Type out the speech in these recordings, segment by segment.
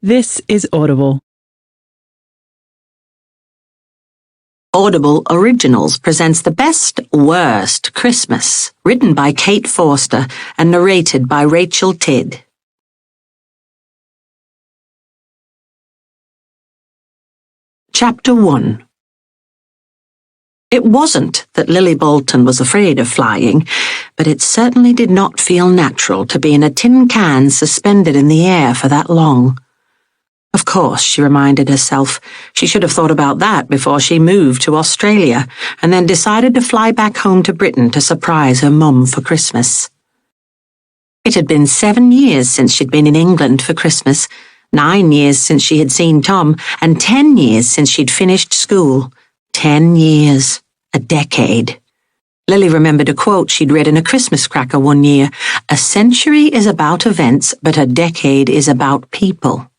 This is Audible. Audible Originals presents the best, worst Christmas, written by Kate Forster and narrated by Rachel Tidd. Chapter 1. It wasn't that Lily Bolton was afraid of flying, but it certainly did not feel natural to be in a tin can suspended in the air for that long. Of course, she reminded herself, she should have thought about that before she moved to Australia and then decided to fly back home to Britain to surprise her mum for Christmas. It had been 7 years since she'd been in England for Christmas, 9 years since she had seen Tom, and 10 years since she'd finished school. 10 years. A decade. Lily remembered a quote she'd read in a Christmas cracker one year. "A century is about events, but a decade is about people."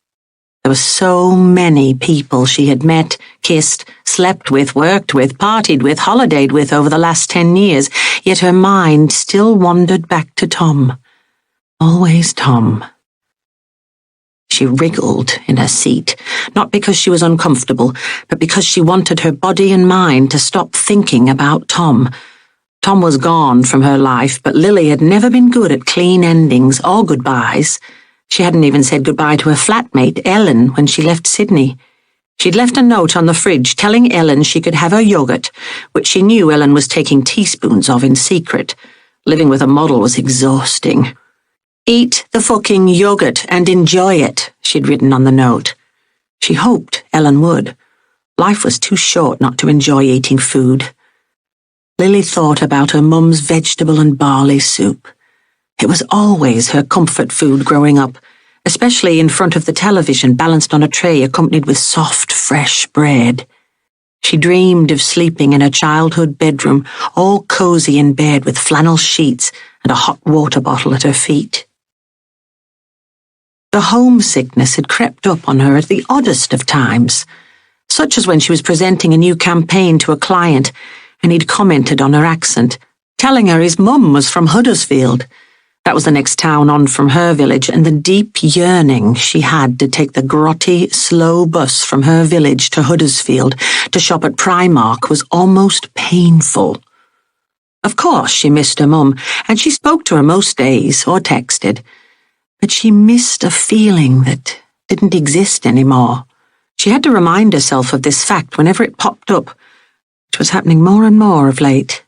There were so many people she had met, kissed, slept with, worked with, partied with, holidayed with over the last 10 years, yet her mind still wandered back to Tom. Always Tom. She wriggled in her seat, not because she was uncomfortable, but because she wanted her body and mind to stop thinking about Tom. Tom was gone from her life, but Lily had never been good at clean endings or goodbyes. She hadn't even said goodbye to her flatmate, Ellen, when she left Sydney. She'd left a note on the fridge telling Ellen she could have her yogurt, which she knew Ellen was taking teaspoons of in secret. Living with a model was exhausting. "Eat the fucking yogurt and enjoy it," she'd written on the note. She hoped Ellen would. Life was too short not to enjoy eating food. Lily thought about her mum's vegetable and barley soup. It was always her comfort food growing up, especially in front of the television balanced on a tray accompanied with soft, fresh bread. She dreamed of sleeping in her childhood bedroom, all cozy in bed with flannel sheets and a hot water bottle at her feet. The homesickness had crept up on her at the oddest of times, such as when she was presenting a new campaign to a client and he'd commented on her accent, telling her his mum was from Huddersfield. That was the next town on from her village, and the deep yearning she had to take the grotty, slow bus from her village to Huddersfield to shop at Primark was almost painful. Of course, she missed her mum, and she spoke to her most days or texted, but she missed a feeling that didn't exist anymore. She had to remind herself of this fact whenever it popped up, which was happening more and more of late.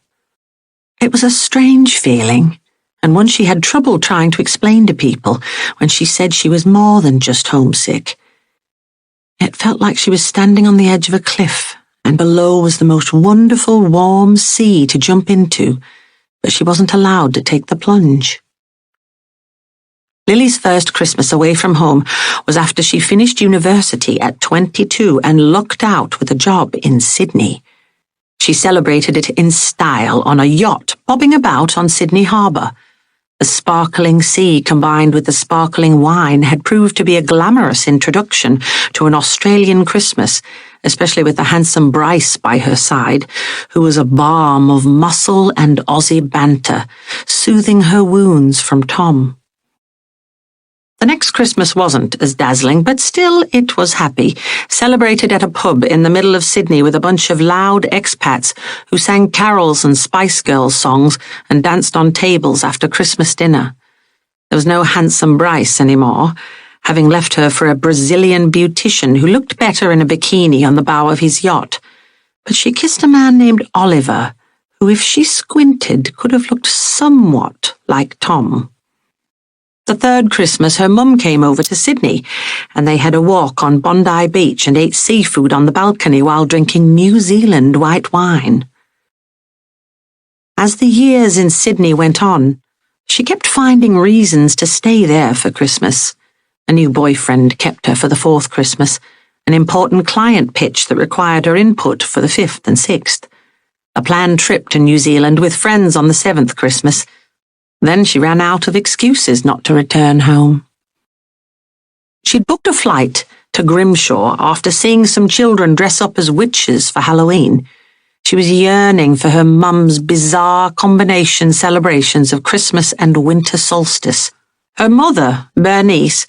It was a strange feeling, and one she had trouble trying to explain to people when she said she was more than just homesick. It felt like she was standing on the edge of a cliff, and below was the most wonderful, warm sea to jump into, but she wasn't allowed to take the plunge. Lily's first Christmas away from home was after she finished university at 22 and lucked out with a job in Sydney. She celebrated it in style on a yacht bobbing about on Sydney Harbour. The sparkling sea combined with the sparkling wine had proved to be a glamorous introduction to an Australian Christmas, especially with the handsome Bryce by her side, who was a balm of muscle and Aussie banter, soothing her wounds from Tom. The next Christmas wasn't as dazzling, but still it was happy, celebrated at a pub in the middle of Sydney with a bunch of loud expats who sang carols and Spice Girls songs and danced on tables after Christmas dinner. There was no handsome Bryce anymore, having left her for a Brazilian beautician who looked better in a bikini on the bow of his yacht. But she kissed a man named Oliver, who, if she squinted, could have looked somewhat like Tom. The third Christmas, her mum came over to Sydney, and they had a walk on Bondi Beach and ate seafood on the balcony while drinking New Zealand white wine. As the years in Sydney went on, she kept finding reasons to stay there for Christmas. A new boyfriend kept her for the fourth Christmas, an important client pitch that required her input for the fifth and sixth, a planned trip to New Zealand with friends on the seventh Christmas. Then she ran out of excuses not to return home. She'd booked a flight to Grimshaw after seeing some children dress up as witches for Halloween. She was yearning for her mum's bizarre combination celebrations of Christmas and winter solstice. Her mother, Bernice,